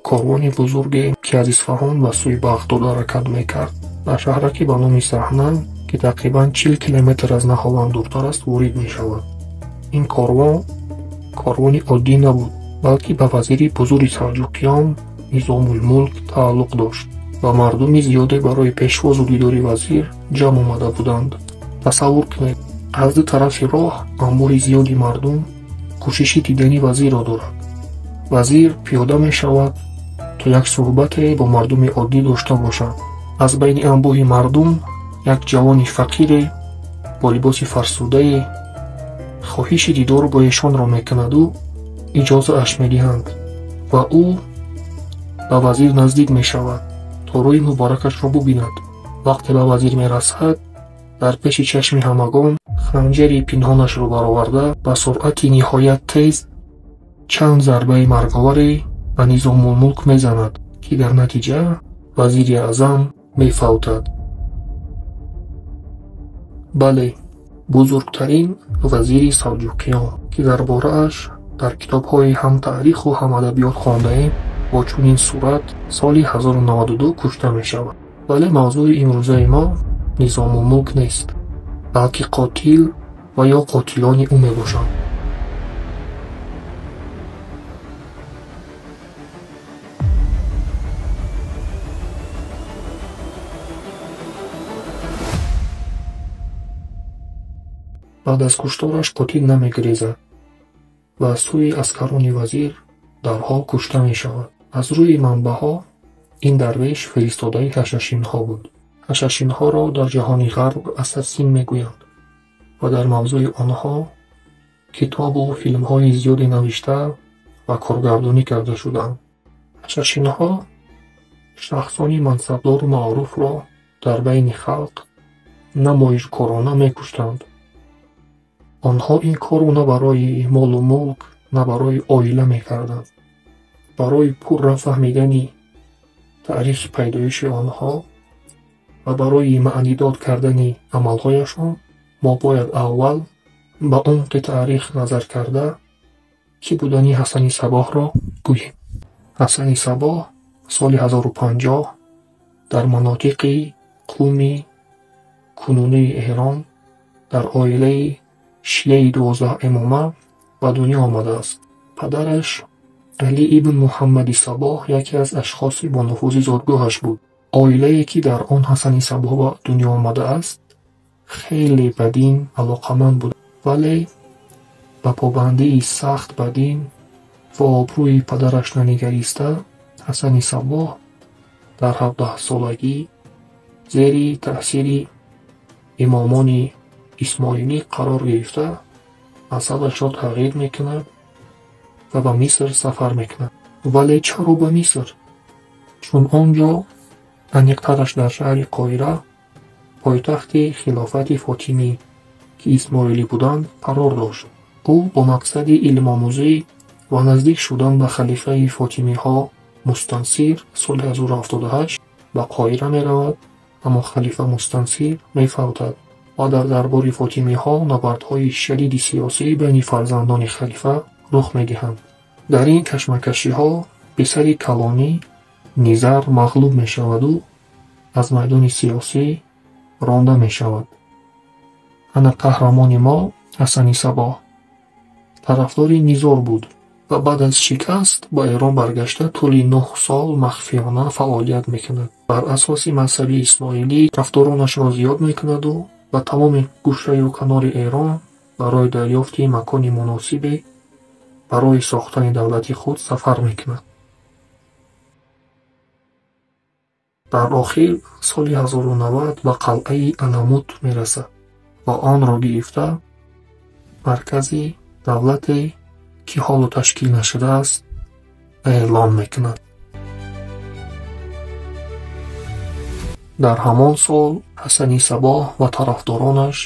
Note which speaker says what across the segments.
Speaker 1: корвони бузурге, ки аз Исфаҳон ба сӯи Бағдод ҳаракат мекард, ба шаҳраки ба номи Саҳнан, ки тақрибан 40 километр аз Наҳованд дуртар аст, ворид мешавад. ин корвони оддӣ набуд, балки ба вазири бузурги салҷуқиён Низомулмулк тааллуқ дошт ва мардуми зиёде барои пешвозу дидори вазир ҷамъ омада буданд. тасаввур кунед, аз ду тарафи роҳ анбӯҳи зиёди мардум кӯшиши дидани вазирро дорад. вазир пиёда мешавад, то як суҳбате бо мардуми оддӣ дошта бошад. аз байни анбӯҳи мардум як ҷавони фақире бо либоси фарсудае хоҳиши дидор бо эшонро мекунаду иҷозааш медиҳанд ва ӯ ба вазир наздик мешавад, то рӯи муборакашро бубинад. вақте ба вазир мерасад, дар пеши чашми ҳамагон ханҷари пинҳонашро бароварда ба суръати ниҳоят тез чанд зарбаи марговаре ба Низомулмулк мезанад, ки дар натиҷа вазири аъзам мефавтад. бале, бузургтарин вазири салҷуқиён, ки дар борааш дар китобҳои ҳам таъриху ҳам адабиёт хондаем, бо чунин сурат соли 1092 кушта мешавад. вале мавзӯи имрӯзаи мо Низомулмулк нест, балки қотил ва ё қотилони ӯ мебошанд. баъд аз куштораш қотил намегрезад ва аз сӯи аскарони вазир дарҳол кушта мешавад. аз рӯи манбаъҳо ин дарвеш фиристодаи ҳашашинҳо буд. ҳашашинҳоро дар ҷаҳони ғарб ассасин мегӯянд ва дар мавзӯи онҳо китобу филмҳои зиёде навишта ва коргардонӣ карда шудаанд. ҳашашинҳо шахсони мансабдору маъруфро дар байни халқ намоишкорона мекуштанд. онҳо ин корро на барои молу мулк, на барои оила мекарданд. барои пурра фаҳмидани таърихи пайдоиши онҳо ва барои маънидод кардани амалҳояшон мо бояд аввал ба умқи таърих назар карда ки будани Ҳасани Сабоҳро гӯем. Ҳасани Сабоҳ соли 1050 дар манотиқи Қуми кунунии Эрон дар оилаи шияи 12 имома ба дунё омадааст. падараш Али ибн Муҳаммади Сабоҳ яке аз ашхоси бонуфузи зодгоҳаш буд. оилае ки дар он Ҳасани Сабоҳ ба дунё омадааст хеле ба дин алоқаманд буд, вале ба побандии сахт ба дин ва обрӯи падараш нанигариста, Ҳасани Сабоҳ дар 17-солагӣ зери таъсири имомони исмоилӣ қарор гирифта мазҳабашро тағйир мекунад ва ба Миср сафар мекунад. вале чаро ба Миср? чун он ҷо аниқтараш дар шаҳри Қоҳира пойтахти хилофати Фотимӣ ки исмоилӣ буданд қарор дошт. ӯ бо мақсади илмомӯзӣ ва наздик шудан ба халифаи Фотимиҳо Мустансир соли 1078 ба Қоҳира меравад, аммо халифа Мустансир мефавтад ва дар дарбори Фотимиҳо набардҳои шадиди сиёсӣ байни фарзандони халифа рух медиҳанд. дар ин кашмакашиҳо писари калонӣ Низар мағлуб мешаваду аз майдони сиёсӣ ронда мешавад. ана қаҳрамони мо Ҳасани Сабоҳ тарафдори Низор буд ва баъд аз шикаст ба Эрон баргашта тӯли 9 сол махфиёна фаъолият мекунад. бар асоси мазҳаби исмоилӣ рафторонашро зиёд мекунаду ба тамоми гӯшаю канори Эрон барои дарёфти макони муносибе барои сохтани давлати худ сафар мекунад. дар охир соли 1090 ба қалъаи Аламут мерасад ва онро гирифта маркази давлате ки ҳоло ташкил нашудааст эълон мекунад. дар ҳамон сол Ҳасани Сабоҳ ва тарафдоронаш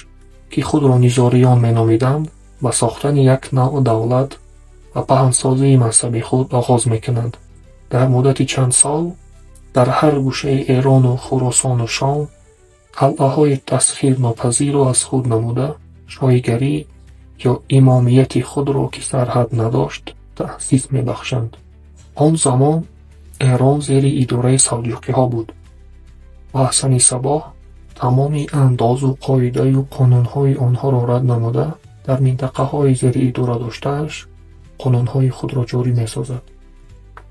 Speaker 1: ки худро низориён меномиданд ба сохтани як навъ давлат ва паҳнсозии мазҳаби худ оғоз мекунанд. дар муддати чанд сол дар ҳар гӯшаи Эрону Хуросону Шом қалъаҳои тасхирнопазирро аз худ намуда шоҳигарӣ ё имомияти худро ки сарҳад надошт таъсис мебахшанд. он замон ایران زیر اداره سلجوقی ها بود و حسن صباح تمام انداز و قاعده و قانون های آنها را رد نموده در منطقه های زیر اداره داشتهش قانون های خود را جاری می سازد.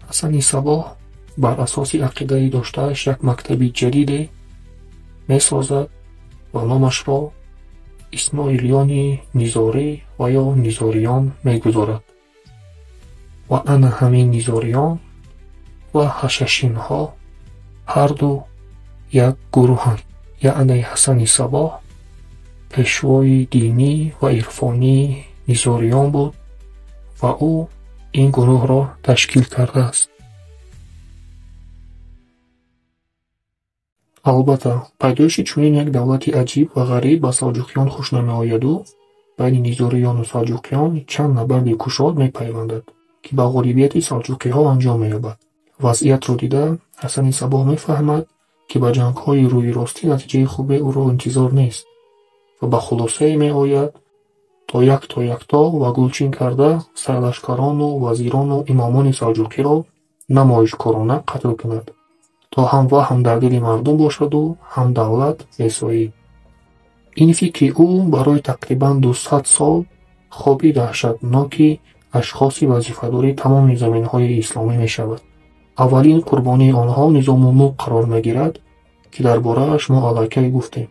Speaker 1: حسن صباح بر اساس عقیده داشتهش یک مکتب جدید می سازد و نامش را اسماعیلیان نظاری و یا نظاریان می گذارد و انا همین نظاریان و حششین ها هر دو یک گروهند. یعنی حسن صباح پیشوای دینی و عرفانی نظاریان بود و او این گروه را تشکیل کرده است. البته پیدایش چنین یک دولت عجیب و غریب به سلجوقیان خوش نمیآید و بین نظاریان و سلجوقیان چند نبرد کشاد میپیوندد که به غالبیت سلجوقی ها انجام مییابد. وضعیت را دیده حسن صباح میفهمد که به جنگ های روی راستی نتیجه خوب او را انتظار نیست و به خلاصه میآید تا یک تا و گلچین کرده سرلشکران و وزیران و امامان سلجوقی را نمایشکارانه قتل کند تا هم وهم در دل مردم باشد و هم دولت بسازد. این فکر او برای تقریبا 200 سال خوابی دهشتناکی اشخاص وظیفه‌دار تمام زمین‌های اسلامی می‌شود. اولین قربانی آنها نظام الملک قرار می‌گیرد که درباره‌اش ما علیکه گفتیم.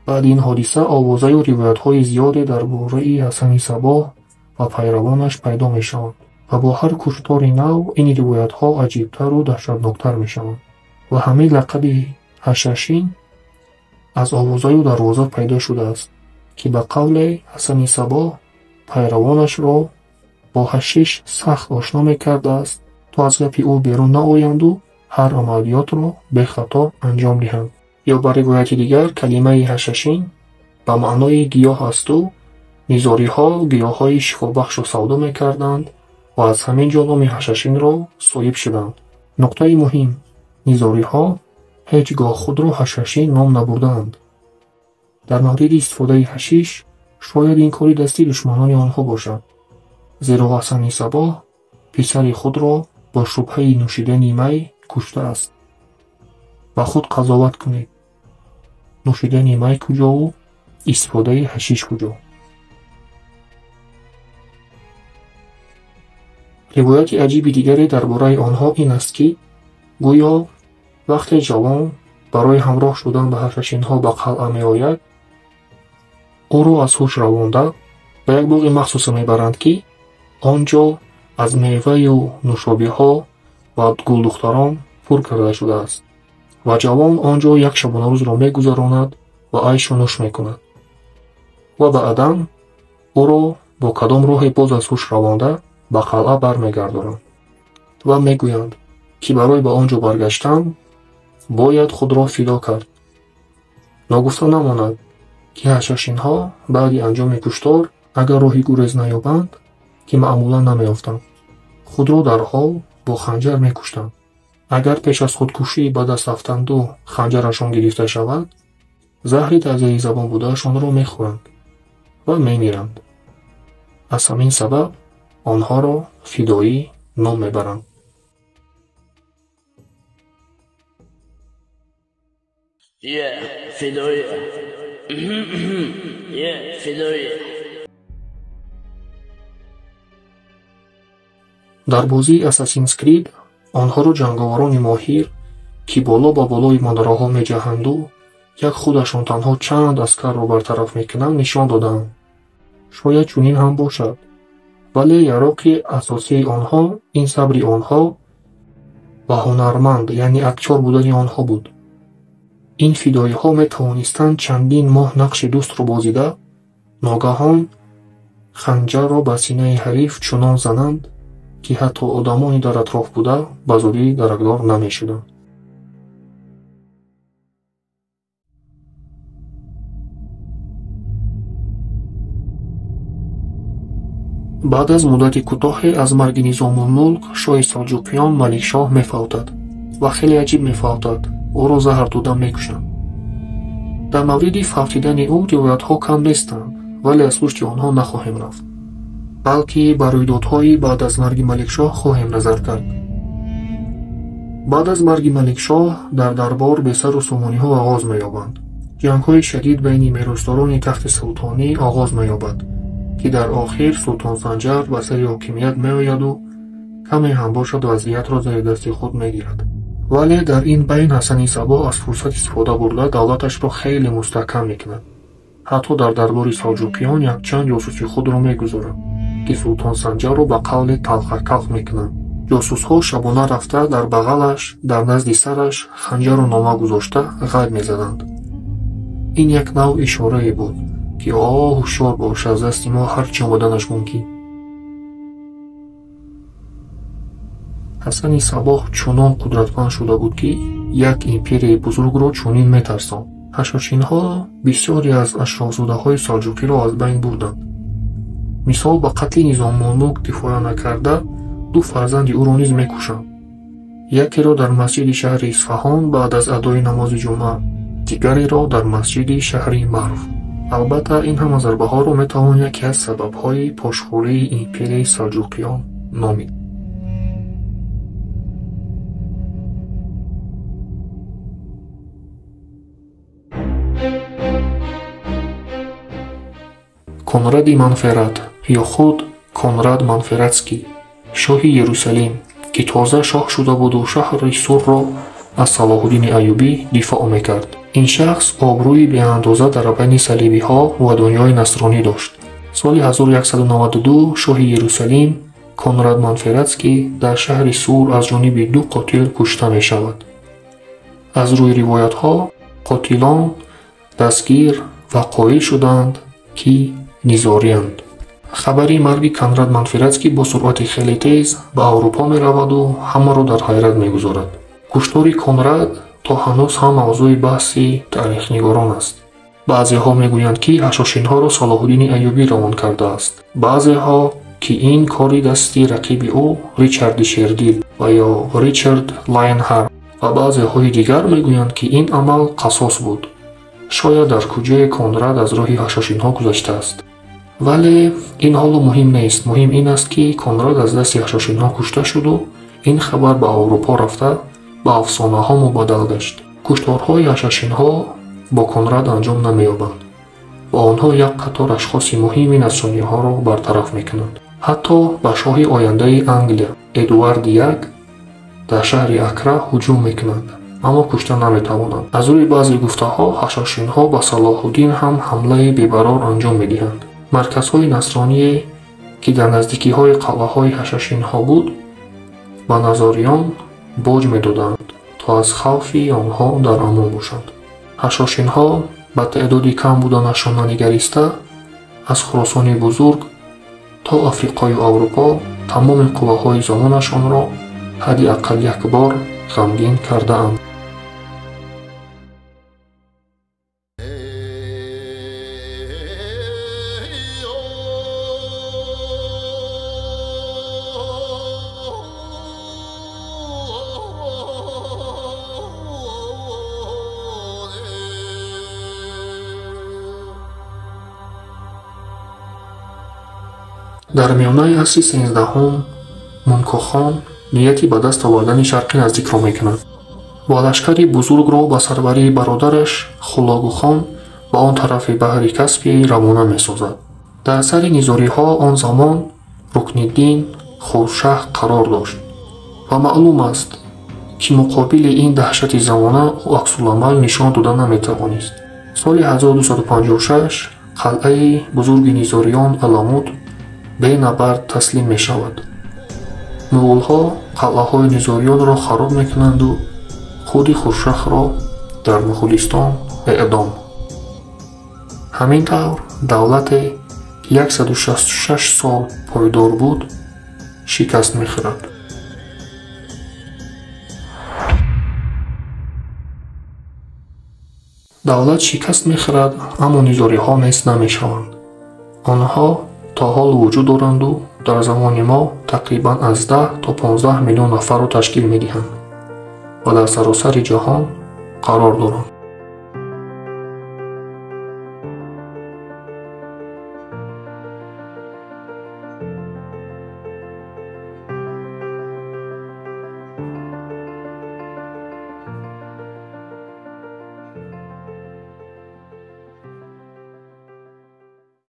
Speaker 1: بعد این حادثه آوازه و روایت‌های زیادی درباره حسن صباح و پیروانش پیدا می‌شوند و با هر کشتار نو این روایت‌ها عجیب‌تر و دهشتناکتر می‌شوند و همین لقب حششین از آوازه و دروازه پیدا شده است که به قول حسن صباح پیروانش را با حشیش سخت آشنا می‌کرده است تا از گپ او بیرون نآیند و هر عملیات را به خطا انجام دهند. یا به روایت دیگر کلمه حششین به معنای گیاه است و نظاری‌ها گیاه‌های شفابخش را سودا می‌کردند و از همین جا نام حششین را صاحب شدند. نکته مهم، نظاری‌ها هیچگاه خود را حششین نام نبردند. در مورد استفاده حشیش شاید این کاری دستی دشمنان آنها باشد، زیرا حسن صباح پسر خود را با شبهه نوشیدن می کشته است. و خود قضاوت کنید، نوشیدن می کجا و استفاده حشیش کجا؟ روایت عجیب دیگری درباره آنها این است که گویا وقتی جوان برای همراه شدن به حششین‌ها به قلعه می‌آید، او را از هوش روانده به یک باغ مخصوص میبرند که آنجا از میوه و نوشابه‌ها و گلدختران پر کرده شده است و جوان آنجا یک شبانه روز را میگذراند و عیش و نوش میکند و بعداً او را با کدام راه باز از هوش روانده به قلعه برمیگردانند و میگویند که برای به آنجا برگشتن باید خود را فدا کرد. ناگفته نماند که حششین‌ها بعد انجام کشتار اگر راهی گریز نیابند که معمولا نمیافتند، خود را در حال با خنجر میکشتند. اگر پیش از خودکشی به دست رفتند و خنجرشان گرفته شود، زهر تازه زبان بودهشان را میخورند و میمیرند. از همین سبب آنها را فدایی نام میبرند.
Speaker 2: فدایی. فدایی.
Speaker 1: در بازی اساسینز کرید آنها را جنگاوران ماهر که بالا با بالای مناره‌ها میجهند و یک خودشان تنها چند عسکر را برطرف میکنند نشان دادند. شاید چنین هم باشد، ولی یراق اساسی آنها این صبر آنها و هنرمند یعنی اکچار بودن آنها بود. این فدایی ها می توانستند چندین ماه نقش دوست را بازیده ناگهان خنجر را به سینه حریف چنان زنند که حتی آدمانی در اطراف بوده به زودی درکدار نمی شدند. بعد از مدت کوتاه از مرگ نظام الملک شاه سلجوقیان ملکشاه میفوتد و خیلی عجیب میفوتد. او را زهر داده میکشند. در مورد فوتیدن او روایت‌ها کم نیستند، ولی از پشت آنها نخواهیم رفت، بلکه بر رویدادهای بعد از مرگ ملکشاه خواهیم نظر کرد. بعد از مرگ ملکشاه در دربار به سر و سامانی‌ها آغاز می‌یابند. جنگ‌های شدید بین میراثداران تخت سلطانی آغاز می‌یابد که در آخر سلطان سنجر به سر حاکمیت می‌آید و کمی هم باشد وضعیت را زیر دست خود می‌گیرد. ولی در این بین حسن صبا از فرصت استفاده برده دولتش را خیلی مستحکم می‌کند. حتی در دربار سلجوقیان یک چند جاسوسی خود را می‌گذارد که سلطان سنجر را به قول تلخ می‌کنند. جاسوس‌ها شبانه رفته در بغلش در نزد سرش خنجر و نامه گذاشته غیب می‌زدند. این یک نوع اشاره بود که هوشیار باش، از دست ما هر چی آمدنش ممکن. حسن صبا چنان قدرتمند شده بود که یک امپرای بزرگ را چنین می‌ترساند. حشاشین‌ها بسیاری از اشراف‌زاده‌های سلجوقی را از بین بردند. مثال به قتل نظام ملک دفاع نکرده دو فرزند او را نیز می‌کشند. یکی را در مسجد شهر اصفهان بعد از ادای نماز جمعه، دیگری را در مسجد شهر مرو. البته این همه ضربه‌ها را می‌توان یکی از سبب‌های پاشخوری امپرای سلجوقیان نامید. کنراد منفرد یا خود کنراد منفردسکی، شاه یروشلیم که تازه شاه شده بود و شهر سور را از صلاح‌الدین ایوبی دفاع میکرد. این شخص آبروی بی‌اندازه در بین صلیبی‌ها و دنیای نصرانی داشت. سال 1192 شاه یروشلیم کنراد منفردسکی در شهر سور از جانب دو قاتل کشته میشود. از روی روایت‌ها قاتلان دستگیر و قایل شدند که نیزاری‌اند. خبری مرگ کنراد منفردسکی با سرعت خیلی تیز به اروپا می رود و همه را در حیرت می گذارد. کشتار کنراد تا هنوز هم موضوع بحثی تاریخ‌نگاران است. بعضی ها می گویند که حشاشین‌ها را صلاح‌الدین ایوبی روان کرده است. بعضی ها که این کاری دستی رقیب او ریچارد شیردیل و یا ریچارد لاینهارت و بعضی های دیگر می گویند که این عمل قصاص بود. شاید در کجای کنراد از راه حشاشین‌ها گذشته است. ولی این حالا مهم نیست. مهم این است که کنراد از دست حشاشین‌ها کشته شد و این خبر به اروپا رفته به افسانه‌ها مبادل گشت. کشتارهای حشاشین‌ها با کنراد انجام نمی‌یابند و آنها یک قطار اشخاص مهم نصرانی‌ها را برطرف می‌کنند. حتی به شاه آینده انگلیا ادوارد یک در شهر اکره هجوم می‌کنند، اما کشته نمی‌توانند. از روی بعضی گفته‌ها حشاشین‌ها به صلاح‌الدین هم حمله بی‌قرار انجام می‌دهند. مرکزهای نصرانی که در نزدیکی‌های قلعه‌های حشاشین‌ها بود به نظاریان باج می‌دادند تا از خوف آنها در امان باشند. حشاشین‌ها به تعدادی کم بودنشان نگریسته از خراسان بزرگ تا افریقای اروپا تمام قوه‌های زمانشان را حداقل یک بار غمگین کرده‌اند. در میانه عصر 13 منکوخان نیتی به دست آوردن شرق نزدیک را میکند و لشکری بزرگ را به سربری برادرش خلاگوخان به آن طرف بحر کسپی روانه میسازد. در سر نیزاری‌ها آن زمان رکنالدین خورشاه قرار داشت و معلوم است که مقابل این دهشت زمانه او عکس‌العمل نشان داده نمیتوانست. سال 1256 قلعه بزرگ نیزاریان علمود به نبرد تسلیم می شود. مغول‌ها قلعه‌های نیزاریان را خراب میکنند و خود خورشاه را در مغولستان اعدام. همین طور دولت که 166 سال پایدار بود شکست میخورد. دولت شکست میخورد اما نیزاری‌ها نیست نمیشوند. آنها تا حال وجود دارند و در زمان ما تقریبا از 10 تا 15 میلیون نفر را تشکیل میدهند و در سراسر جهان قرار دارند.